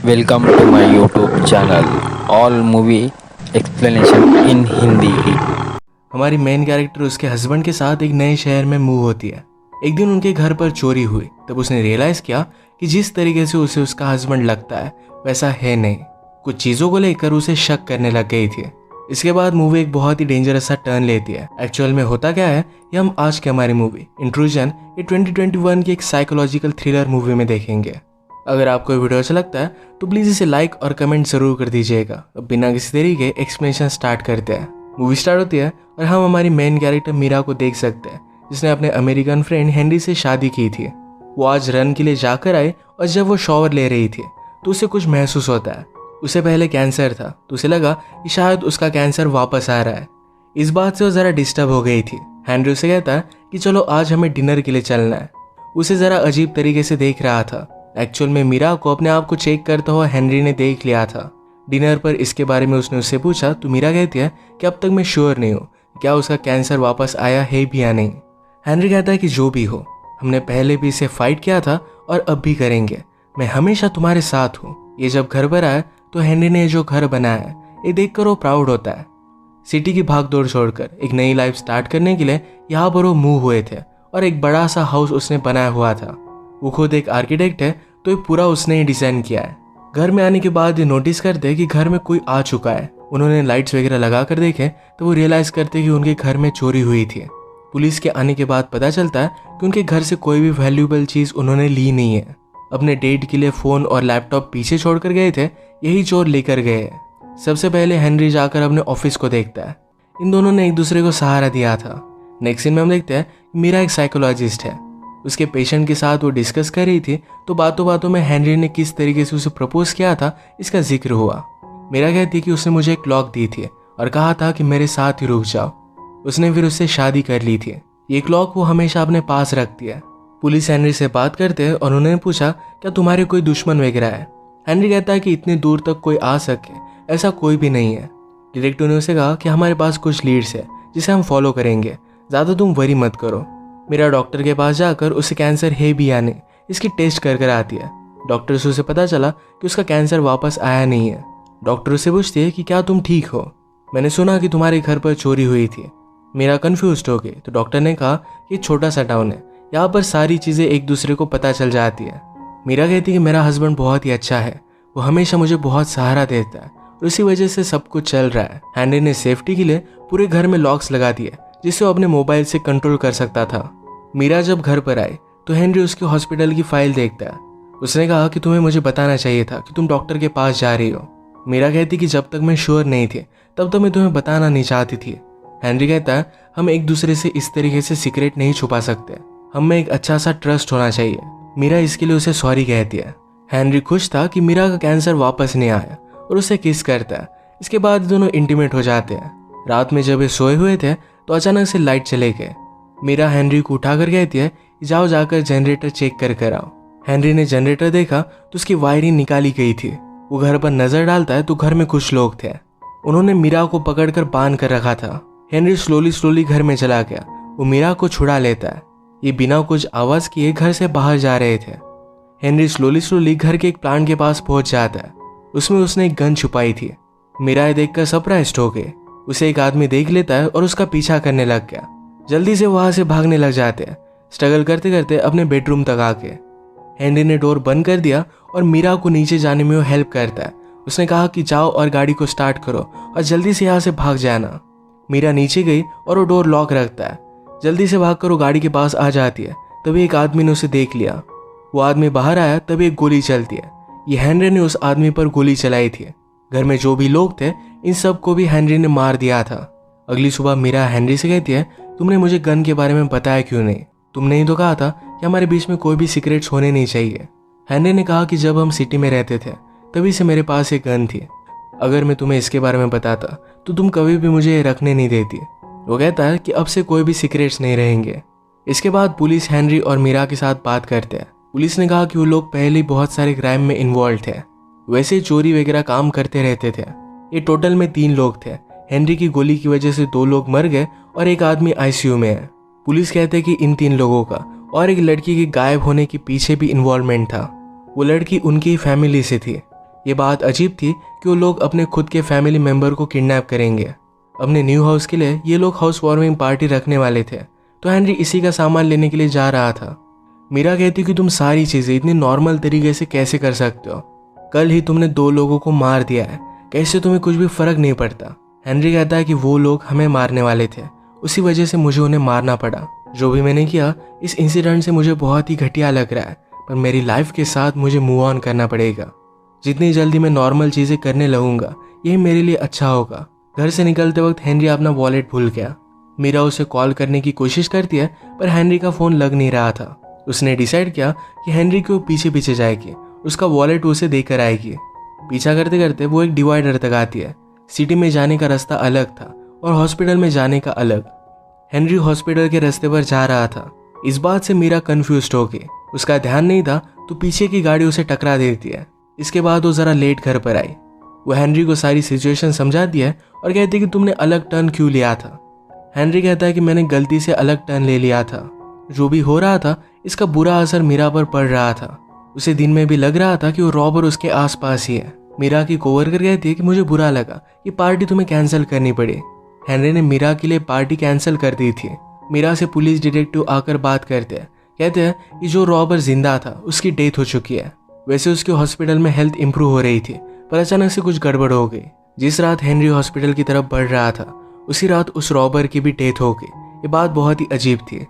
Welcome to my YouTube channel, All Movie Explanation in Hindi. हमारी main character उसके husband के साथ एक नए शहर में मूव होती है। एक दिन उनके घर पर चोरी हुई। तब उसने रियलाइज़ किया कि जिस तरीके से उसे उसका हस्बैंड लगता है वैसा है नहीं। कुछ चीज़ों को लेकर उसे शक करने लग गई थी। इसके बाद मूवी एक बहुत ही डेंजरस सा टर्न लेती है। एक्चुअल में होता क्या है ये हम आज की हमारी मूवी इंट्रूजन ये 2021 की एक साइकोलॉजिकल थ्रिलर मूवी में देखेंगे। अगर आपको ये वीडियो अच्छा लगता है तो प्लीज़ इसे लाइक और कमेंट जरूर कर दीजिएगा। अब बिना किसी देरी के एक्सप्लेनेशन स्टार्ट करते हैं। मूवी स्टार्ट होती है और हम हमारी मेन कैरेक्टर मीरा को देख सकते हैं जिसने अपने अमेरिकन फ्रेंड हेनरी से शादी की थी। वो आज रन के लिए जाकर आई और जब वो शॉवर ले रही थी तो उसे कुछ महसूस होता है। उसे पहले कैंसर था तो उसे लगा कि शायद उसका कैंसर वापस आ रहा है। इस बात से वो ज़रा डिस्टर्ब हो गई थी। हेनरी उसे कहता है कि चलो आज हमें डिनर के लिए चलना है। उसे ज़रा अजीब तरीके से देख रहा था। एक्चुअल में मीरा को अपने आप को चेक करता हुआ हेनरी ने देख लिया था। डिनर पर इसके बारे में उसने उससे पूछा तो मीरा कहती है कि अब तक मैं श्योर नहीं हूँ क्या उसका कैंसर वापस आया है भी या नहीं। हेनरी कहता है कि जो भी हो हमने पहले भी इसे फाइट किया था और अब भी करेंगे। मैं हमेशा तुम्हारे साथ हूँ। ये जब घर पर आया तो हेनरी ने जो घर बनाया है ये देखकर वो प्राउड होता है। सिटी की भागदौड़ छोड़कर एक नई लाइफ स्टार्ट करने के लिए यहाँ पर वो मूव हुए थे और एक बड़ा सा हाउस उसने बनाया हुआ था। वो खुद एक आर्किटेक्ट है तो ये पूरा उसने ही डिजाइन किया है। घर में आने के बाद ये नोटिस करते कि घर में कोई आ चुका है। उन्होंने लाइट्स वगैरह लगा कर देखे तो वो रियलाइज करते कि उनके घर में चोरी हुई थी। पुलिस के आने के बाद पता चलता है कि उनके घर से कोई भी वैल्यूएबल चीज उन्होंने ली नहीं है। अपने डेट के लिए फोन और लैपटॉप पीछे छोड़ कर गए थे, यही चोर लेकर गए हैं। सबसे पहले हेनरी जाकर अपने ऑफिस को देखता है। इन दोनों ने एक दूसरे को सहारा दिया था। नेक्स्ट सीन में हम देखते हैं मीरा एक साइकोलॉजिस्ट है। उसके पेशेंट के साथ वो डिस्कस कर रही थी तो बातों बातों में हेनरी ने किस तरीके से उसे प्रपोज किया था इसका जिक्र हुआ। मीरा कहती कि उसने मुझे एक क्लॉक दी थी और कहा था कि मेरे साथ ही रुक जाओ। उसने फिर उससे शादी कर ली थी। ये क्लॉक वो हमेशा अपने पास रखती है। पुलिस हेनरी से बात करते हैं और उन्होंने पूछा क्या तुम्हारे कोई दुश्मन वगैरह है। हेनरी कहता है कि इतनी दूर तक कोई आ सके ऐसा कोई भी नहीं है। डिटेक्टिव ने उसे कहा कि हमारे पास कुछ लीड्स है जिसे हम फॉलो करेंगे, ज़्यादा तुम वरी मत करो। मेरा डॉक्टर के पास जाकर उसे कैंसर है भी या नहीं इसकी टेस्ट कर कर आती है। डॉक्टर से उसे पता चला कि उसका कैंसर वापस आया नहीं है। डॉक्टर उससे पूछती है कि क्या तुम ठीक हो, मैंने सुना कि तुम्हारे घर पर चोरी हुई थी। मेरा कंफ्यूज हो गई तो डॉक्टर ने कहा कि छोटा सा टाउन है, यहाँ पर सारी चीज़ें एक दूसरे को पता चल जाती है। मीरा कहती है कि मेरा हस्बैंड बहुत ही अच्छा है, वो हमेशा मुझे बहुत सहारा देता है और उसी वजह से सब कुछ चल रहा है। हेनरी ने सेफ्टी के लिए पूरे घर में लॉक्स लगा दिए जिससे वो अपने मोबाइल से कंट्रोल कर सकता था। मीरा जब घर पर आई तो हेनरी उसके हॉस्पिटल की फाइल देखता है। उसने कहा कि तुम्हें मुझे बताना चाहिए था कि तुम डॉक्टर के पास जा रही हो। मीरा कहती कि जब तक मैं श्योर नहीं थी तब तक मैं तुम्हें बताना नहीं चाहती थी। हेनरी कहता है हम एक दूसरे से इस तरीके से सीक्रेट नहीं छुपा सकते, हम में एक अच्छा सा ट्रस्ट होना चाहिए। मीरा इसके लिए उसे सॉरी कहती है। हेनरी खुश था कि मीरा का कैंसर वापस नहीं आया और उसे किस करता है। इसके बाद दोनों इंटीमेट हो जाते हैं। रात में जब ये सोए हुए थे तो अचानक से लाइट चले गए। मीरा हेनरी को उठाकर कहती है जाओ जाकर जनरेटर चेक कर कर आओ। हेनरी ने जनरेटर देखा तो उसकी वायरिंग निकाली गई थी। वो घर पर नजर डालता है तो घर में कुछ लोग थे। उन्होंने मीरा को पकड़कर बांध कर रखा था। हेनरी स्लोली घर में चला गया। वो मीरा को छुड़ा लेता है। ये बिना कुछ आवाज किए घर से बाहर जा रहे थे। हेनरी स्लोली घर के एक प्लांट के पास पहुंच जाता है। उसमें उसने एक गन छुपाई थी। मीरा ये देखकर सरप्राइज हो गई। उसे एक आदमी देख लेता है और उसका पीछा करने लग गया। जल्दी से वहां से भागने लग जाते हैं, स्ट्रगल करते करते अपने बेडरूम तक आके। हेनरी ने डोर बंद कर दिया और मीरा को नीचे जाने में वो हेल्प करता है। उसने कहा कि जाओ और गाड़ी को स्टार्ट करो और जल्दी से यहाँ से भाग जाना। मीरा नीचे गई और वो डोर लॉक रखता है। जल्दी से भागकर वो गाड़ी के पास आ जाती है। तभी एक आदमी ने उसे देख लिया। वो आदमी बाहर आया तभी एक गोली चलती है। ये हेनरी ने उस आदमी पर गोली चलाई थी। घर में जो भी लोग थे इन सब को भी हेनरी ने मार दिया था। अगली सुबह मीरा हेनरी से कहती है तुमने मुझे गन के बारे में बताया क्यों नहीं, तुमने ही तो कहा था कि हमारे बीच में कोई भी सीक्रेट्स होने नहीं चाहिए। हेनरी ने कहा कि जब हम सिटी में रहते थे तभी से मेरे पास एक गन थी, अगर मैं तुम्हें इसके बारे में बताता तो तुम कभी भी मुझे ये रखने नहीं देती। वो कहता है कि अब से कोई भी सीक्रेट्स नहीं रहेंगे। इसके बाद पुलिस हेनरी और मीरा के साथ बात करते हैं। पुलिस ने कहा कि वो लोग पहले ही बहुत सारे क्राइम में इन्वॉल्व थे, वैसे चोरी वगैरह काम करते रहते थे। ये टोटल में 3 लोग थे। हेनरी की गोली की वजह से 2 लोग मर गए और एक आदमी आईसीयू में है। पुलिस कहते हैं कि इन 3 लोगों का और एक लड़की के गायब होने के पीछे भी इन्वॉल्वमेंट था। वो लड़की उनकी फैमिली से थी। ये बात अजीब थी कि वो लोग अपने खुद के फैमिली मेंबर को किडनैप करेंगे। अपने न्यू हाउस के लिए ये लोग हाउस वार्मिंग पार्टी रखने वाले थे, तो हेनरी इसी का सामान लेने के लिए जा रहा था। मीरा कहती कि तुम सारी चीज़ें इतनी नॉर्मल तरीके से कैसे कर सकते हो? कल ही तुमने 2 लोगों को मार दिया है, कैसे तुम्हें कुछ भी फर्क नहीं पड़ता? हेनरी कहता है कि वो लोग हमें मारने वाले थे, उसी वजह से मुझे उन्हें मारना पड़ा। जो भी मैंने किया इस इंसिडेंट से मुझे बहुत ही घटिया लग रहा है, पर मेरी लाइफ के साथ मुझे मूव ऑन करना पड़ेगा। जितनी जल्दी मैं नॉर्मल चीज़ें करने लगूंगा यही मेरे लिए अच्छा होगा। घर से निकलते वक्त हेनरी अपना वॉलेट भूल गया। मीरा उसे कॉल करने की कोशिश करती है, पर हेनरी का फ़ोन लग नहीं रहा था। उसने डिसाइड किया कि हेनरी को पीछे पीछे जाएगी, उसका वॉलेट उसे देकर आएगी। पीछा करते करते वो एक डिवाइडर तक आती है। सिटी में जाने का रास्ता अलग था और हॉस्पिटल में जाने का अलग। हेनरी हॉस्पिटल के रास्ते पर जा रहा था। इस बात से मीरा कंफ्यूज्ड हो गई। उसका ध्यान नहीं था तो पीछे की गाड़ी उसे टकरा देती है। इसके बाद वो ज़रा लेट घर पर आई। वो हेनरी को सारी सिचुएशन समझाती है और कहती है कि तुमने अलग टर्न क्यों लिया था। हेनरी कहता है कि मैंने गलती से अलग टर्न ले लिया था। जो भी हो रहा था इसका बुरा असर मीरा पर पड़ रहा था। उसे दिन में भी लग रहा था कि वो रॉबर उसके आसपास ही है। मीरा की कोवर्कर कहती है कि मुझे बुरा लगा कि पार्टी तुम्हें कैंसिल करनी पड़ी। हेनरी ने मीरा के लिए पार्टी कैंसिल कर दी थी। मीरा से पुलिस डिटेक्टिव आकर बात करते हैं। कहते हैं कि जो रॉबर जिंदा था उसकी डेथ हो चुकी है। वैसे उसके हॉस्पिटल में हेल्थ इंप्रूव हो रही थी, पर अचानक से कुछ गड़बड़ हो गई। जिस रात हेनरी हॉस्पिटल की तरफ बढ़ रहा था उसी रात उस रॉबर की भी डेथ हो गई। ये बात बहुत ही अजीब थी।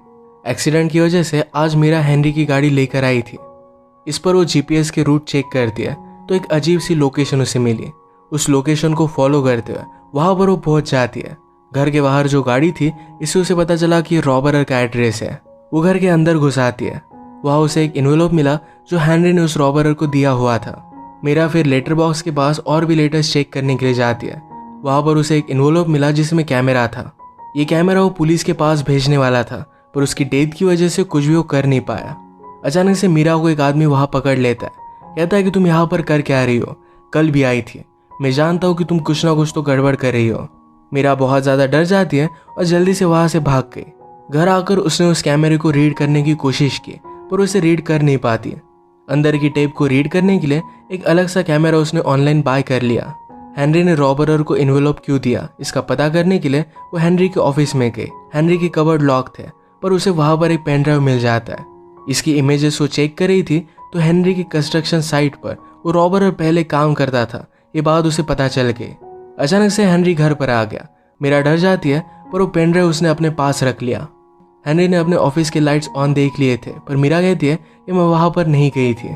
एक्सीडेंट की वजह से आज मीरा हेनरी की गाड़ी लेकर आई थी। इस पर वो जीपीएस के रूट चेक करती है तो एक अजीब सी लोकेशन उसे मिली। उस लोकेशन को फॉलो करते हुए वहां पर वो पहुंच जाती है। घर के बाहर जो गाड़ी थी इससे उसे पता चला कि रॉबर का एड्रेस है। वो घर के अंदर घुस आती है। वहां उसे एक इन्वेलप मिला जो हेनरी ने उस रॉबर को दिया हुआ था। मीरा फिर लेटर बॉक्स के पास और भी लेटर्स चेक करने के लिए जाती है। वहां पर उसे एक इन्वेलप मिला जिसमें कैमरा था। ये कैमरा वो पुलिस के पास भेजने वाला था, पर उसकी डेथ की वजह से कुछ भी वो कर नहीं पाया। अचानक से मीरा को एक आदमी वहां पकड़ लेता है। कहता है कि तुम यहाँ पर कर क्या रही हो? कल भी आई थी। मैं जानता हूँ कि तुम कुछ ना कुछ तो गड़बड़ कर रही हो। मीरा बहुत ज़्यादा डर जाती है और जल्दी से वहाँ से भाग गई। घर आकर उसने उस कैमरे को रीड करने की कोशिश की, पर उसे रीड कर नहीं पाती। अंदर की टेप को रीड करने के लिए एक अलग सा कैमरा उसने ऑनलाइन बाय कर लिया। हेनरी ने रॉबरर को इन्वेलप क्यों दिया इसका पता करने के लिए वो हेनरी के ऑफिस में गई। हेनरी के कबर्ड लॉक थे, पर उसे वहाँ पर एक पेन ड्राइव मिल जाता है। इसकी इमेजेस वो चेक कर रही थी तो हेनरी की कंस्ट्रक्शन साइट पर वो रॉबरर पहले काम करता था। ये बात उसे पता चल गई। अचानक से हेनरी घर पर आ गया। मीरा डर जाती है, पर वो पेन ड्राइव उसने अपने पास रख लिया। हेनरी ने अपने ऑफिस के लाइट्स ऑन देख लिए थे, पर मीरा कहती है कि मैं वहां पर नहीं गई थी।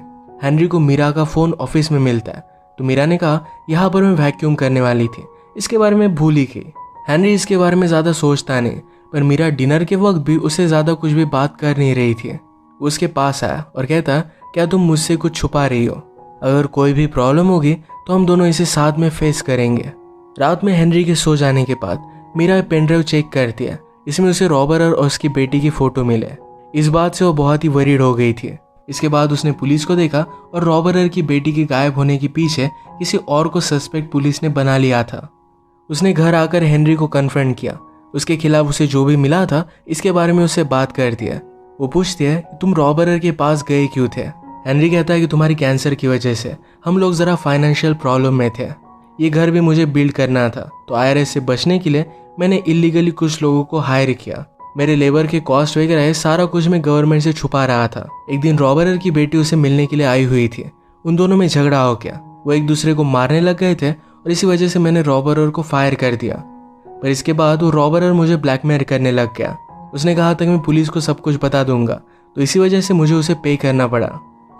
हेनरी को मीरा का फोन ऑफिस में मिलता है, तो मीरा ने कहा यहाँ पर मैं वैक्यूम करने वाली थी, इसके बारे में भूल ही गई। हेनरी इसके बारे में ज़्यादा सोचता नहीं, पर मीरा डिनर के वक्त भी उससे ज़्यादा कुछ भी बात कर नहीं रही थी। वो उसके पास आया और कहता क्या तुम मुझसे कुछ छुपा रही हो? अगर कोई भी प्रॉब्लम होगी तो हम दोनों इसे साथ में फेस करेंगे। रात में हेनरी के सो जाने के बाद मीरा पेन ड्राइव चेक करती है। इसमें उसे रॉबर और उसकी बेटी की फोटो मिले। इस बात से वो बहुत ही वरीड हो गई थी। इसके बाद उसने पुलिस को देखा और रॉबरर की बेटी के गायब होने के पीछे किसी और को सस्पेक्ट पुलिस ने बना लिया था। उसने घर आकर हेनरी को कन्फ्रंट किया। उसके खिलाफ उसे जो भी मिला था इसके बारे में उससे बात करती है। वो पूछती है तुम रॉबरर के पास गए क्यों थे? हेनरी कहता है कि तुम्हारी कैंसर की वजह से हम लोग ज़रा फाइनेंशियल प्रॉब्लम में थे। ये घर भी मुझे बिल्ड करना था, तो IRS से बचने के लिए मैंने इलीगली कुछ लोगों को हायर किया। मेरे लेबर के कॉस्ट वगैरह सारा कुछ मैं गवर्नमेंट से छुपा रहा था। एक दिन रॉबरर की बेटी उसे मिलने के लिए आई हुई थी। उन दोनों में झगड़ा हो गया। वो एक दूसरे को मारने लग गए थे और इसी वजह से मैंने रॉबरर को फायर कर दिया। पर इसके बाद वो रॉबरर मुझे ब्लैकमेल करने लग गया। उसने कहा था कि मैं पुलिस को सब कुछ बता दूंगा, तो इसी वजह से मुझे उसे पे करना पड़ा।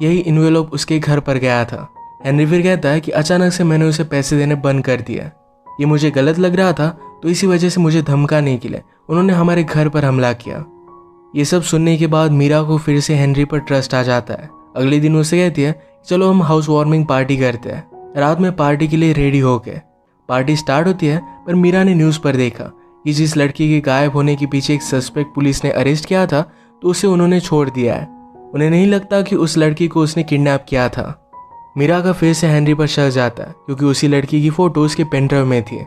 यही इन्वेलप उसके घर पर गया था। हेनरी फिर कहता है कि अचानक से मैंने उसे पैसे देने बंद कर दिया। ये मुझे गलत लग रहा था, तो इसी वजह से मुझे धमकाने के लिए उन्होंने हमारे घर पर हमला किया। ये सब सुनने के बाद मीरा को फिर से हेनरी पर ट्रस्ट आ जाता है। अगले दिन उसे कहती है चलो हम हाउस वार्मिंग पार्टी करते हैं। रात में पार्टी के लिए रेडी हो गए। पार्टी स्टार्ट होती है, पर मीरा ने न्यूज़ पर देखा कि जिस लड़की के गायब होने के पीछे एक सस्पेक्ट पुलिस ने अरेस्ट किया था, तो उसे उन्होंने छोड़ दिया है। उन्हें नहीं लगता कि उस लड़की को उसने किडनैप किया था। मीरा का फिर से हेनरी पर शक जाता है, क्योंकि उसी लड़की की फोटो उसके पेन ड्राइव में थी।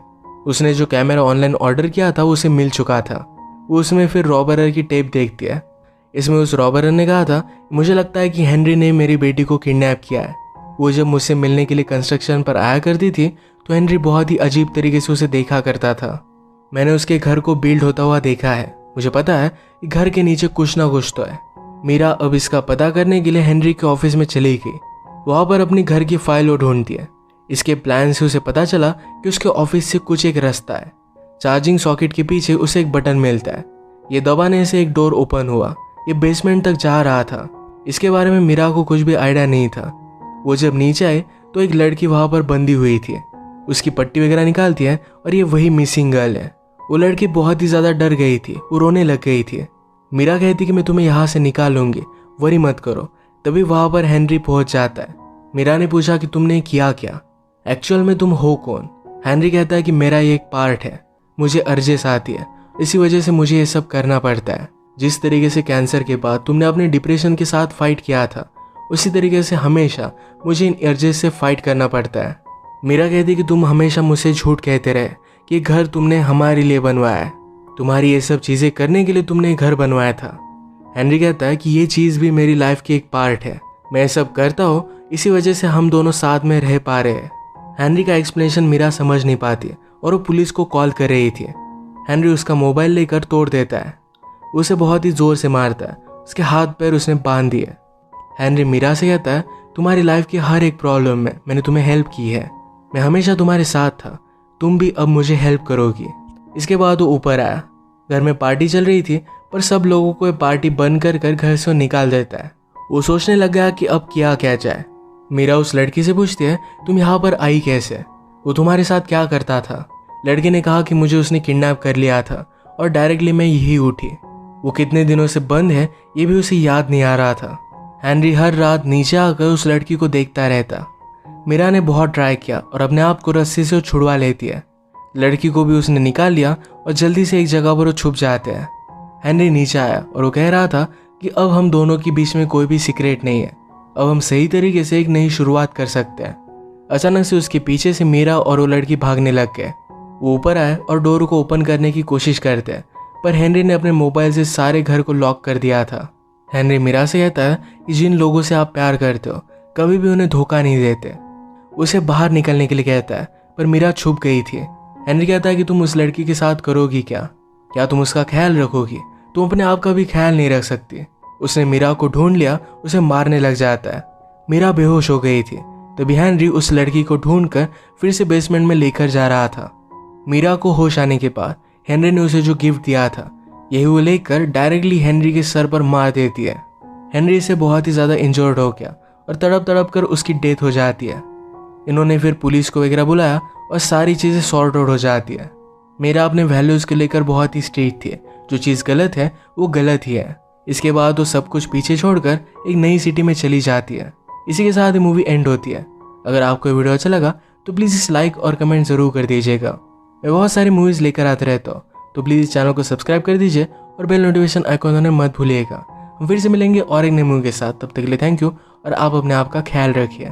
उसने जो कैमरा ऑनलाइन ऑर्डर किया था वो उसे मिल चुका था। वो उसमें फिर रॉबरर की टेप देखती है। इसमें उस रॉबरर ने कहा था मुझे लगता है कि हेनरी ने मेरी बेटी को किडनैप किया है। वो जब मुझसे मिलने के लिए कंस्ट्रक्शन पर आया करती थी तो हेनरी बहुत ही अजीब तरीके से उसे देखा करता था। मैंने उसके घर को बिल्ड होता हुआ देखा है। मुझे पता है कि घर के नीचे कुछ ना कुछ तो है। मीरा अब इसका पता करने के लिए हेनरी के ऑफिस में चली गई। वहाँ पर अपनी घर की फाइल वो ढूंढती है। इसके प्लान से उसे पता चला कि उसके ऑफिस से कुछ एक रास्ता है। चार्जिंग सॉकेट के पीछे उसे एक बटन मिलता है। ये दबाने से एक डोर ओपन हुआ। ये बेसमेंट तक जा रहा था। इसके बारे में मीरा को कुछ भी आइडिया नहीं था। वो जब नीचे आए तो एक लड़की वहाँ पर बंधी हुई थी। उसकी पट्टी वगैरह निकालती है और ये वही मिसिंग गर्ल है। वो लड़की बहुत ही ज़्यादा डर गई थी, वो रोने लग गई थी। मीरा कहती कि मैं तुम्हें यहाँ से निकालूंगी, वरी मत करो। तभी वहाँ पर हेनरी पहुँच जाता है। मीरा ने पूछा कि तुमने किया क्या, एक्चुअल में तुम हो कौन। हेनरी कहता है कि मेरा ये एक पार्ट है, मुझे अर्जेस आती है, इसी वजह से मुझे ये सब करना पड़ता है। जिस तरीके से कैंसर के बाद तुमने अपने डिप्रेशन के साथ फाइट किया था, उसी तरीके से हमेशा मुझे इन अर्जेस से फाइट करना पड़ता है। मीरा कहती है कि तुम हमेशा मुझसे झूठ कहते रहे कि घर तुमने हमारे लिए बनवाया है, तुम्हारी ये सब चीज़ें करने के लिए तुमने घर बनवाया था। हेनरी कहता है कि ये चीज़ भी मेरी लाइफ की एक पार्ट है, मैं ये सब करता हूँ, इसी वजह से हम दोनों साथ में रह पा रहे हैं। हेनरी का एक्सप्लेनेशन मीरा समझ नहीं पाती और वो पुलिस को कॉल कर रही थी। हेनरी उसका मोबाइल लेकर तोड़ देता है। उसे बहुत ही ज़ोर से मारता है, उसके हाथ पैर उसने बांध दिए। हेनरी मीरा से कहता है तुम्हारी लाइफ की हर एक प्रॉब्लम में मैंने तुम्हें हेल्प की है, मैं हमेशा तुम्हारे साथ था, तुम भी अब मुझे हेल्प करोगी। इसके बाद वो ऊपर आया। घर में पार्टी चल रही थी पर सब लोगों को ये पार्टी बंद कर घर से निकाल देता है। वो सोचने लग गया कि अब किया क्या जाए। मीरा उस लड़की से पूछती है तुम यहाँ पर आई कैसे, वो तुम्हारे साथ क्या करता था। लड़की ने कहा कि मुझे उसने किडनैप कर लिया था और डायरेक्टली मैं यही उठी। वो कितने दिनों से बंद है ये भी उसे याद नहीं आ रहा था। हेनरी हर रात नीचे आकर उस लड़की को देखता रहता। मीरा ने बहुत ट्राई किया और अपने आप को रस्सी से छुड़वा लेती है। लड़की को भी उसने निकाल लिया और जल्दी से एक जगह पर वो छुप जाते हैं। हेनरी नीचे आया और वो कह रहा था कि अब हम दोनों के बीच में कोई भी सीक्रेट नहीं है, अब हम सही तरीके से एक नई शुरुआत कर सकते हैं। अचानक से उसके पीछे से मीरा और वो लड़की भागने लग गए। वो ऊपर आए और डोर को ओपन करने की कोशिश करते हैं पर हेनरी ने अपने मोबाइल से सारे घर को लॉक कर दिया था। हेनरी मीरा से कहता है कि जिन लोगों से आप प्यार करते हो कभी भी उन्हें धोखा नहीं देते। उसे बाहर निकलने के लिए कहता है पर मीरा छुप गई थी। हेनरी कहता है कि तुम उस लड़की के साथ करोगी क्या तुम उसका ख्याल रखोगी, तुम अपने आप का भी ख्याल नहीं रख सकती। उसने मीरा को ढूंढ लिया, उसे मारने लग जाता है। मीरा बेहोश हो गई थी। तभी हेनरी उस लड़की को ढूंढकर फिर से बेसमेंट में लेकर जा रहा था। मीरा को होश आने के बाद हेनरी ने उसे जो गिफ्ट दिया था यही वो लेकर डायरेक्टली हेनरी के सर पर मार देती है। हेनरी से बहुत ही ज़्यादा इंजर्ड हो गया और तड़प तड़प कर उसकी डेथ हो जाती है। इन्होंने फिर पुलिस को वगैरह बुलाया और सारी चीज़ें सॉर्ट आउट हो जाती है। मेरा अपने वैल्यूज़ को लेकर बहुत ही स्ट्रिक्ट थी, जो चीज़ गलत है वो गलत ही है। इसके बाद वो सब कुछ पीछे छोड़कर एक नई सिटी में चली जाती है। इसी के साथ ही मूवी एंड होती है। अगर आपको ये वीडियो अच्छा लगा तो प्लीज़ इस लाइक और कमेंट ज़रूर कर दीजिएगा। मैं बहुत सारी मूवीज़ लेकर आते रहता हूँ, तो प्लीज़ इस चैनल को सब्सक्राइब कर दीजिए और बेल नोटिफिकेशन आइकॉन होने मत भूलिएगा। हम फिर से मिलेंगे और एक नई मूवी के साथ। तब तक के लिए थैंक यू और आप अपने आप का ख्याल रखिए।